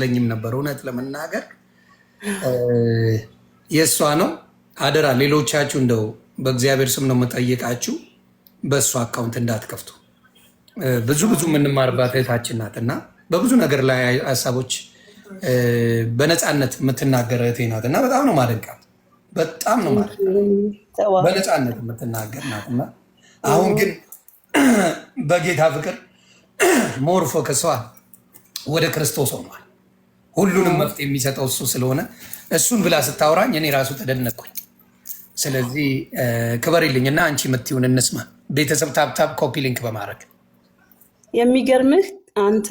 ለኝም ነበር እውነት ለመናገር የሷ ነው አደራ። ሌሎቻችሁ እንደው በእግዚአብሔር ስም ነው መጠየቃችሁ፣ በእሷ አካውንት እንዳትከፍቱ። ብዙ የምንማርባት እህታችን ናትና በብዙ ነገር ላይ ሀሳቦች በነፃነት የምትናገር እህቴ ናትና በጣም ነው ማደንቃት። በጣም ነው ማደንቃት። በነፃነት የምትናገር ናትና አሁን ግን በጌታ ፍቅር ሞር ፎከሷ ወደ ክርስቶስ ሆኗል። ሁሉንም መፍትሄ የሚሰጠው እሱ ስለሆነ እሱን ብላ ስታወራኝ እኔ ራሱ ተደነቅኩኝ። ስለዚህ ክበሪልኝ እና አንቺ የምትይውን እንስማ። ቤተሰብ ታብታብ ኮፒ ሊንክ በማድረግ የሚገርምህ አንተ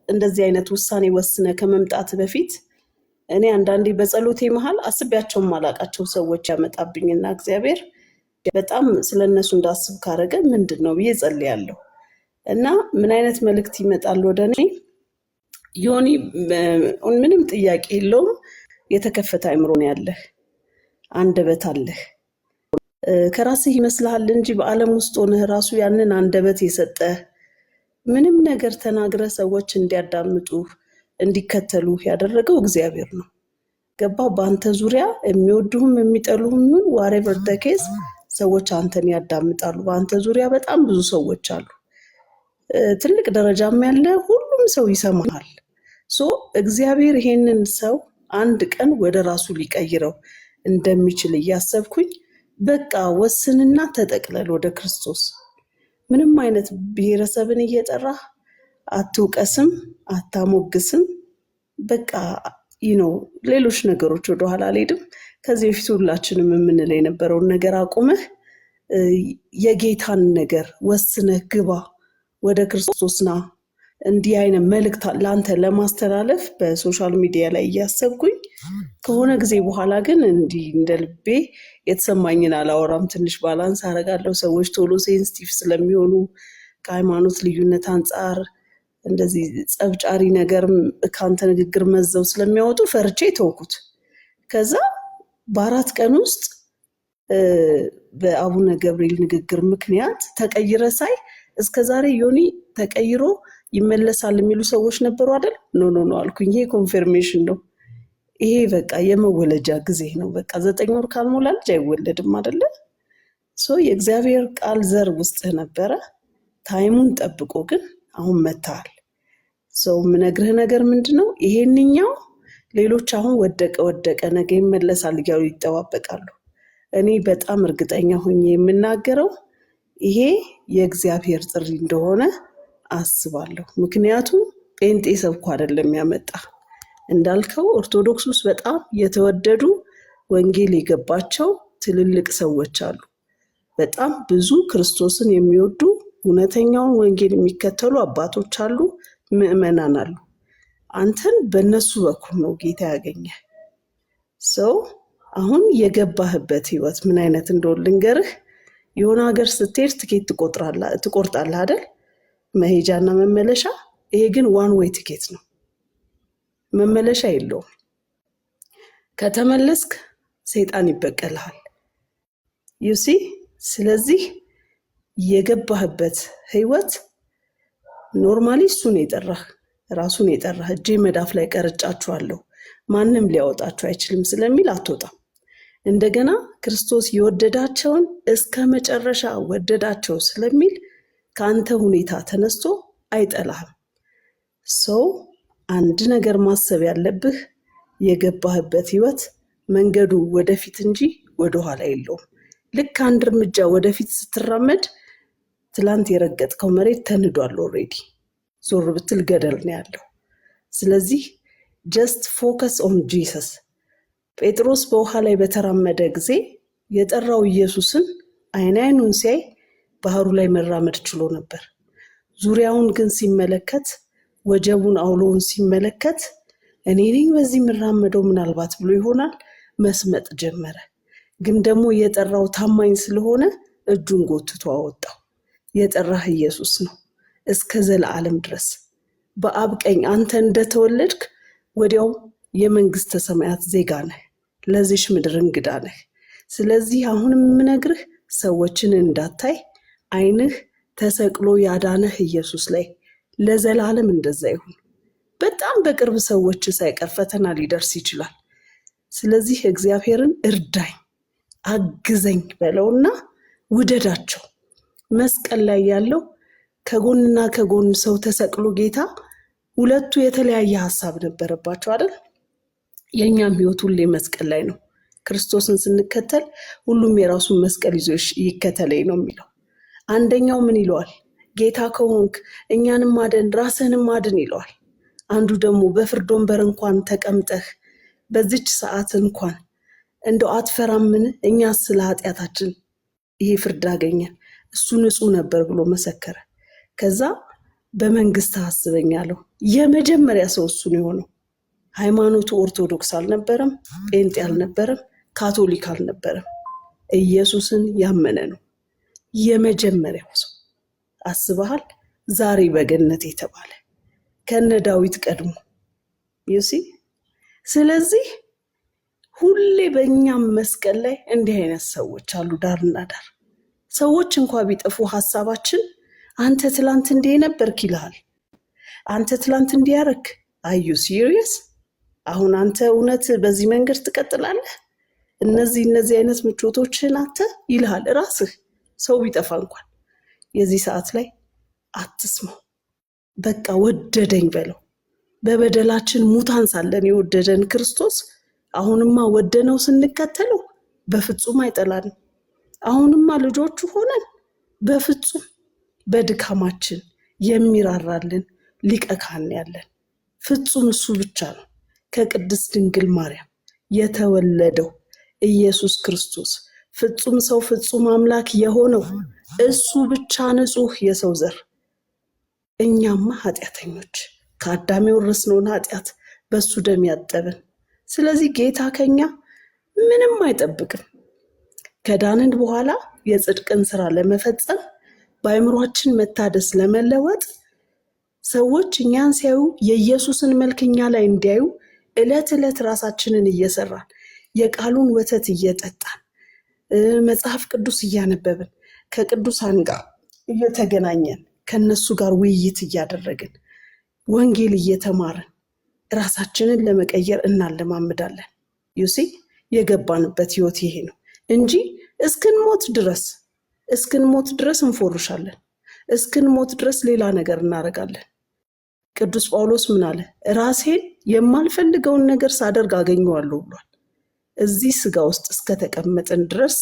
እንደዚህ አይነት ውሳኔ ወስነ ከመምጣት በፊት እኔ አንዳንዴ በጸሎቴ መሃል አስቢያቸው ማላቃቸው ሰዎች ያመጣብኝና እግዚአብሔር በጣም ስለነሱ እንዳስብ ካረገ ምንድነው ብዬ ጸልያለሁ። እና ምን አይነት መልእክት ይመጣል ወደኔ? ዮኒ ምንም ጥያቄ የለውም፣ የተከፈተ አእምሮ ነው ያለህ፣ አንደበት አለህ። ከራስህ ይመስልሃል እንጂ በዓለም ውስጥ ሆነህ ራሱ ያንን አንደበት የሰጠ ምንም ነገር ተናግረ ሰዎች እንዲያዳምጡ እንዲከተሉ ያደረገው እግዚአብሔር ነው። ገባ? በአንተ ዙሪያ የሚወዱህም የሚጠሉህም ይሁን whatever the case ሰዎች አንተን ያዳምጣሉ። በአንተ ዙሪያ በጣም ብዙ ሰዎች አሉ። ትልቅ ደረጃም ያለ ሁሉም ሰው ይሰማሃል። እግዚአብሔር ይሄንን ሰው አንድ ቀን ወደ ራሱ ሊቀይረው እንደሚችል እያሰብኩኝ በቃ ወስንና ተጠቅለል ወደ ክርስቶስ። ምንም አይነት ብሔረሰብን እየጠራህ አትውቀስም፣ አታሞግስም። በቃ ሌሎች ነገሮች ወደ ኋላ አልሄድም። ከዚህ በፊት ሁላችንም የምንለው የነበረውን ነገር አቁመህ የጌታን ነገር ወስነህ ግባ፣ ወደ ክርስቶስ ና። እንዲህ አይነት መልእክት ለአንተ ለማስተላለፍ በሶሻል ሚዲያ ላይ እያሰብኩኝ ከሆነ ጊዜ በኋላ ግን እንዲህ እንደ ልቤ የተሰማኝን አላወራም። ትንሽ ባላንስ አረጋለሁ። ሰዎች ቶሎ ሴንሲቲቭ ስለሚሆኑ ከሃይማኖት ልዩነት አንጻር እንደዚህ ጸብጫሪ ነገርም ከአንተ ንግግር መዘው ስለሚያወጡ ፈርቼ ተውኩት። ከዛ በ4 ቀን ውስጥ በአቡነ ገብርኤል ንግግር ምክንያት ተቀይረ ሳይ እስከዛሬ ዮኒ ተቀይሮ ይመለሳል የሚሉ ሰዎች ነበሩ አይደል? ኖ አልኩኝ። ይሄ ኮንፈርሜሽን ነው። ይሄ በቃ የመወለጃ ጊዜ ነው። በቃ 9 ወር ካልሞላ ልጅ አይወለድም አይደለ? የእግዚአብሔር ቃል ዘር ውስጥ ነበረ። ታይሙን ጠብቆ ግን አሁን መታል። የምነግርህ ነገር ምንድነው? ይሄንኛው ሌሎች አሁን ወደቀ ነገ ይመለሳል እያሉ ይጠባበቃሉ። እኔ በጣም እርግጠኛ ሆኜ የምናገረው ይሄ የእግዚአብሔር ጥሪ እንደሆነ አስባለሁ። ምክንያቱም ጴንጤ ሰብኩ አይደለም ያመጣ። እንዳልከው ኦርቶዶክስ ውስጥ በጣም የተወደዱ ወንጌል የገባቸው ትልልቅ ሰዎች አሉ። በጣም ብዙ ክርስቶስን የሚወዱ እውነተኛውን ወንጌል የሚከተሉ አባቶች አሉ፣ ምዕመናን አሉ። አንተን በእነሱ በኩል ነው ጌታ ያገኘ። አሁን የገባህበት ህይወት ምን አይነት እንደሆነ ልንገርህ። የሆነ ሀገር ስትሄድ ትኬት ትቆርጣለህ አይደል? መሄጃና መመለሻ። ይሄ ግን ዋን ዌይ ትኬት ነው፣ መመለሻ የለውም። ከተመለስክ ሰይጣን ይበቀልሃል። ዩሲ ስለዚህ የገባህበት ህይወት ኖርማሊ እሱን የጠራህ ራሱን የጠራህ እጄ መዳፍ ላይ ቀርጫችኋለሁ ማንም ሊያወጣችሁ አይችልም ስለሚል አትወጣም። እንደገና ክርስቶስ የወደዳቸውን እስከ መጨረሻ ወደዳቸው ስለሚል ከአንተ ሁኔታ ተነስቶ አይጠላህም። አንድ ነገር ማሰብ ያለብህ የገባህበት ህይወት መንገዱ ወደፊት እንጂ ወደኋላ የለውም። ልክ አንድ እርምጃ ወደፊት ስትራመድ ትላንት የረገጥከው መሬት ተንዷል ኦልሬዲ። ዞር ብትል ገደል ነው ያለው። ስለዚህ ጀስት ፎከስ ኦን ጂሰስ። ጴጥሮስ በውሃ ላይ በተራመደ ጊዜ የጠራው ኢየሱስን አይኑን ሲያይ ባህሩ ላይ መራመድ ችሎ ነበር። ዙሪያውን ግን ሲመለከት ወጀቡን አውሎውን ሲመለከት እኔ ነኝ በዚህ መራመደው ምናልባት ብሎ ይሆናል መስመጥ ጀመረ። ግን ደግሞ የጠራው ታማኝ ስለሆነ እጁን ጎትቶ አወጣው። የጠራህ ኢየሱስ ነው እስከ ዘላለም ድረስ። በአብ ቀኝ አንተ እንደተወለድክ ወዲያው የመንግስተ ሰማያት ዜጋ ነህ፣ ለዚሽ ምድር እንግዳ ነህ። ስለዚህ አሁንም የምነግርህ ሰዎችን እንዳታይ አይንህ ተሰቅሎ ያዳነህ ኢየሱስ ላይ ለዘላለም እንደዛ ይሁን። በጣም በቅርብ ሰዎች ሳይቀር ፈተና ሊደርስ ይችላል። ስለዚህ እግዚአብሔርን እርዳኝ፣ አግዘኝ በለውና ውደዳቸው። መስቀል ላይ ያለው ከጎንና ከጎን ሰው ተሰቅሎ ጌታ ሁለቱ የተለያየ ሀሳብ ነበረባቸው አይደል? የእኛም ህይወት ሁሌ መስቀል ላይ ነው። ክርስቶስን ስንከተል ሁሉም የራሱን መስቀል ይዞ ይከተለኝ ነው የሚለው። አንደኛው ምን ይለዋል? ጌታ ከሆንክ እኛንም አድን፣ ራስህንም አድን ይለዋል። አንዱ ደግሞ በፍርድ ወንበር እንኳን ተቀምጠህ በዚች ሰዓት እንኳን እንደው አትፈራምን? እኛ ስለ ኃጢአታችን ይሄ ፍርድ አገኘን፣ እሱ ንጹህ ነበር ብሎ መሰከረ። ከዛ በመንግስት አስበኝ አለው። የመጀመሪያ ሰው እሱ ነው የሆነው። ሃይማኖቱ ኦርቶዶክስ አልነበረም፣ ጴንጤ አልነበረም፣ ካቶሊክ አልነበረም። ኢየሱስን ያመነ ነው የመጀመሪያው ሰው። አስበሃል? ዛሬ በገነት የተባለ ከነ ዳዊት ቀድሞ ዩሲ። ስለዚህ ሁሌ በእኛም መስቀል ላይ እንዲህ አይነት ሰዎች አሉ፣ ዳርና ዳር። ሰዎች እንኳ ቢጠፉ ሀሳባችን አንተ ትላንት እንዲህ ነበርክ ይልሃል። አንተ ትላንት እንዲያረክ አዩ ሲሪየስ? አሁን አንተ እውነት በዚህ መንገድ ትቀጥላለህ? እነዚህ አይነት ምቾቶችን አንተ ይልሃል ራስህ። ሰው ቢጠፋ እንኳን የዚህ ሰዓት ላይ አትስማው። በቃ ወደደኝ በለው። በበደላችን ሙታን ሳለን የወደደን ክርስቶስ አሁንማ ወደነው ስንከተለው በፍጹም አይጠላንም። አሁንማ ልጆቹ ሆነን በፍጹም በድካማችን የሚራራልን ሊቀ ካህን ያለን ፍጹም እሱ ብቻ ነው። ከቅድስት ድንግል ማርያም የተወለደው ኢየሱስ ክርስቶስ ፍጹም ሰው ፍጹም አምላክ የሆነው እሱ ብቻ ንጹህ የሰው ዘር። እኛማ ኃጢአተኞች ከአዳም የወረስነውን ኃጢአት በሱ ደም ያጠብን። ስለዚህ ጌታ ከኛ ምንም አይጠብቅም። ከዳንን በኋላ የጽድቅን ስራ ለመፈጸም በአእምሯችን መታደስ ለመለወጥ ሰዎች እኛን ሲያዩ የኢየሱስን መልክ እኛ ላይ እንዲያዩ ዕለት ዕለት ራሳችንን እየሰራን የቃሉን ወተት እየጠጣን መጽሐፍ ቅዱስ እያነበብን ከቅዱሳን ጋር እየተገናኘን ከነሱ ጋር ውይይት እያደረግን ወንጌል እየተማርን ራሳችንን ለመቀየር እናለማምዳለን። ዩሲ የገባንበት ህይወት ይሄ ነው እንጂ እስክንሞት ድረስ እንፎርሻለን። እስክንሞት ድረስ ሌላ ነገር እናደርጋለን። ቅዱስ ጳውሎስ ምን አለ? ራሴን የማልፈልገውን ነገር ሳደርግ አገኘዋለሁ ብሏል። እዚህ ስጋ ውስጥ እስከተቀመጥን ድረስ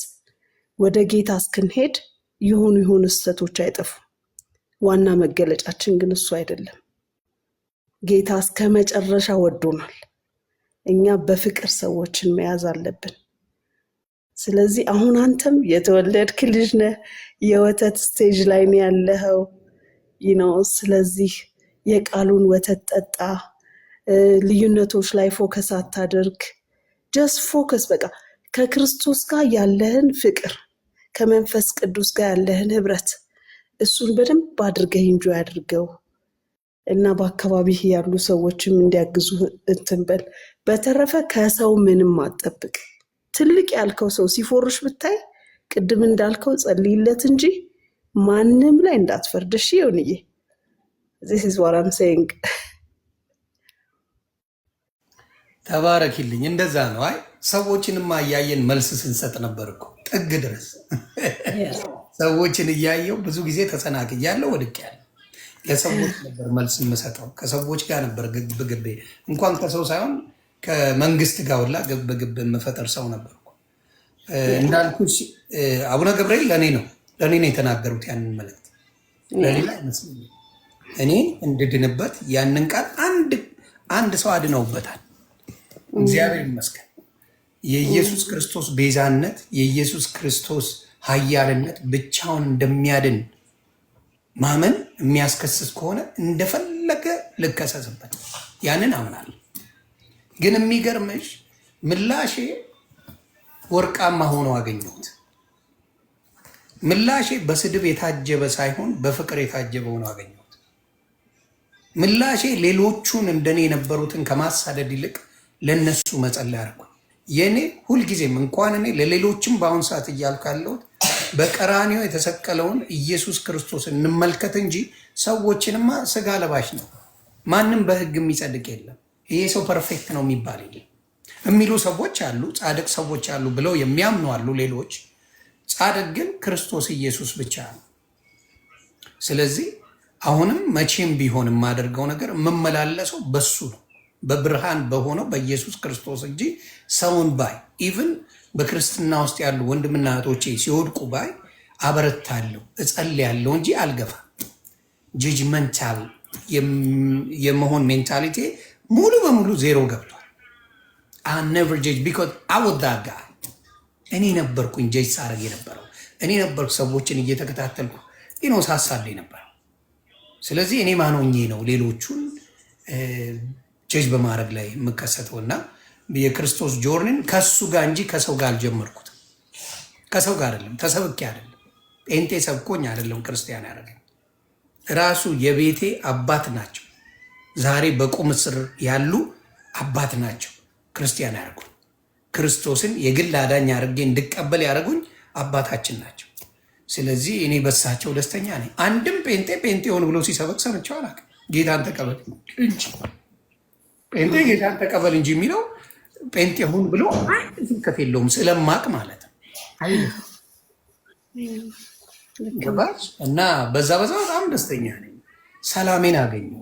ወደ ጌታ እስክንሄድ የሆኑ ስህተቶች አይጠፉም። ዋና መገለጫችን ግን እሱ አይደለም። ጌታ እስከ መጨረሻ ወዶናል። እኛ በፍቅር ሰዎችን መያዝ አለብን። ስለዚህ አሁን አንተም የተወለድክ ልጅ ነህ፣ የወተት ስቴጅ ላይ ነው ያለኸው። ስለዚህ የቃሉን ወተት ጠጣ። ልዩነቶች ላይ ፎከስ አታድርግ። ጀስት ፎከስ በቃ ከክርስቶስ ጋር ያለህን ፍቅር፣ ከመንፈስ ቅዱስ ጋር ያለህን ህብረት እሱን በደንብ አድርገህ እንጆ ያድርገው እና በአካባቢህ ያሉ ሰዎችም እንዲያግዙ እንትን በል። በተረፈ ከሰው ምንም አትጠብቅ። ትልቅ ያልከው ሰው ሲፎርሽ ብታይ ቅድም እንዳልከው ጸልይለት እንጂ ማንም ላይ እንዳትፈርድ። እሺ ይሁንዬ። this is what I'm saying። ተባረኪልኝ። እንደዛ ነው። አይ ሰዎችንማ እያየን መልስ ስንሰጥ ነበር እኮ ጥግ ድረስ። ሰዎችን እያየው ብዙ ጊዜ ተሰናክያለሁ፣ ወድቄያለሁ። ለሰዎች ነበር መልስ የምሰጠው። ከሰዎች ጋር ነበር ግብግቤ። እንኳን ከሰው ሳይሆን ከመንግስት ጋር ሁላ ግብግብ የምፈጠር ሰው ነበርኩ። እንዳልኩሽ አቡነ ገብርኤል ለእኔ ነው የተናገሩት ያንን መልእክት፣ ለሌላ አይመስለኝም። እኔ እንድድንበት ያንን ቃል አንድ ሰው አድነውበታል። እግዚአብሔር ይመስገን። የኢየሱስ ክርስቶስ ቤዛነት፣ የኢየሱስ ክርስቶስ ኃያልነት ብቻውን እንደሚያድን ማመን የሚያስከስስ ከሆነ እንደፈለገ ልከሰስበት፣ ያንን አምናለሁ። ግን የሚገርምሽ ምላሼ ወርቃማ ሆኖ አገኘሁት። ምላሼ በስድብ የታጀበ ሳይሆን በፍቅር የታጀበ ሆኖ አገኘሁት። ምላሼ ሌሎቹን እንደኔ የነበሩትን ከማሳደድ ይልቅ ለነሱ መጸለይ አድርጉ። የኔ ሁልጊዜም እንኳን እኔ ለሌሎችም በአሁን ሰዓት እያልኩ ያለሁት በቀራንዮ የተሰቀለውን ኢየሱስ ክርስቶስ እንመልከት እንጂ ሰዎችንማ ስጋ ለባሽ ነው። ማንም በህግ የሚጸድቅ የለም። ይሄ ሰው ፐርፌክት ነው የሚባል የለም የሚሉ ሰዎች አሉ፣ ጻድቅ ሰዎች አሉ ብለው የሚያምኑ አሉ ሌሎች። ጻድቅ ግን ክርስቶስ ኢየሱስ ብቻ ነው። ስለዚህ አሁንም መቼም ቢሆን የማደርገው ነገር የምመላለሰው በሱ ነው፣ በብርሃን በሆነው በኢየሱስ ክርስቶስ እንጂ ሰውን ባይ ኢቭን በክርስትና ውስጥ ያሉ ወንድምና እህቶቼ ሲወድቁ ባይ አበረታለሁ፣ እጸልያለሁ እንጂ አልገፋም። ጀጅመንታል የመሆን ሜንታሊቲ ሙሉ በሙሉ ዜሮ ገብቷል። ነቨር ጀጅ ቢኮዝ አወዳጋ እኔ ነበርኩኝ ጀጅ ሳረግ የነበረው እኔ ነበርኩ ሰዎችን እየተከታተልኩ ነው ሳሳለ ነበረው። ስለዚህ እኔ ማኖኜ ነው ሌሎቹን ጀጅ በማድረግ ላይ የምከሰተው እና የክርስቶስ ጆርኒን ከሱ ጋር እንጂ ከሰው ጋር አልጀመርኩትም። ከሰው ጋር አይደለም፣ ተሰብኬ አይደለም፣ ጴንጤ ሰብኮኝ አይደለም ክርስቲያን ያደረገኝ ራሱ የቤቴ አባት ናቸው። ዛሬ በቁም እስር ያሉ አባት ናቸው ክርስቲያን ያደርጉኝ። ክርስቶስን የግል አዳኝ አድርጌ እንድቀበል ያደረጉኝ አባታችን ናቸው። ስለዚህ እኔ በሳቸው ደስተኛ ነኝ። አንድም ጴንጤ ሆን ብሎ ሲሰበክ ሰምቼው አላውቅም። ጌታን ተቀበል እንጂ ጴንጤ ጌታን ተቀበል እንጂ የሚለው ጴንጤ ሁን ብሎ አንድ ስብከት የለውም ስለማቅ ማለት ነው። እና በዛ በጣም ደስተኛ ነኝ። ሰላሜን አገኘሁ።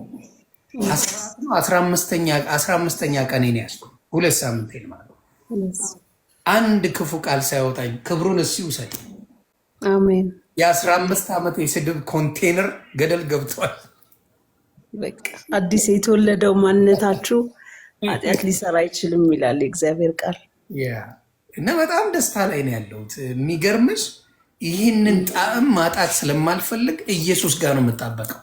15ኛ ቀኔን ያዝኩ። 2 ሳምንቴን ማለት አንድ ክፉ ቃል ሳይወጣኝ ክብሩን እሱ ይውሰድ። አሜን። የ15 ዓመት የስድብ ኮንቴነር ገደል ገብቷል። በቃ አዲስ የተወለደው ማንነታችሁ ኃጢአት ሊሰራ አይችልም ይላል የእግዚአብሔር ቃል። እና በጣም ደስታ ላይ ነው ያለሁት። የሚገርምሽ ይህንን ጣዕም ማጣት ስለማልፈልግ ኢየሱስ ጋር ነው የምጣበቀው።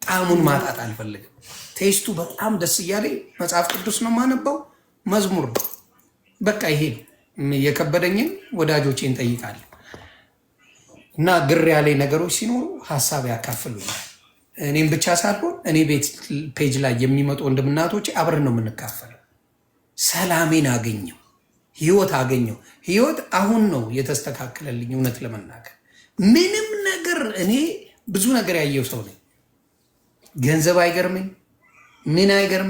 ጣዕሙን ማጣት አልፈልግም። ቴስቱ በጣም ደስ እያለኝ መጽሐፍ ቅዱስ ነው የማነበው፣ መዝሙር ነው። በቃ ይሄ የከበደኝን ወዳጆቼን ጠይቃለሁ እና ግር ያለኝ ነገሮች ሲኖሩ ሀሳብ ያካፍሉኛል። እኔም ብቻ ሳልሆን እኔ ቤት ፔጅ ላይ የሚመጡ ወንድምናቶች አብረን ነው የምንካፈለው። ሰላሜን አገኘው፣ ህይወት አገኘው። ህይወት አሁን ነው የተስተካከለልኝ። እውነት ለመናገር ምንም ነገር እኔ ብዙ ነገር ያየው ሰው ነኝ። ገንዘብ አይገርመኝ፣ ምን አይገርመኝ።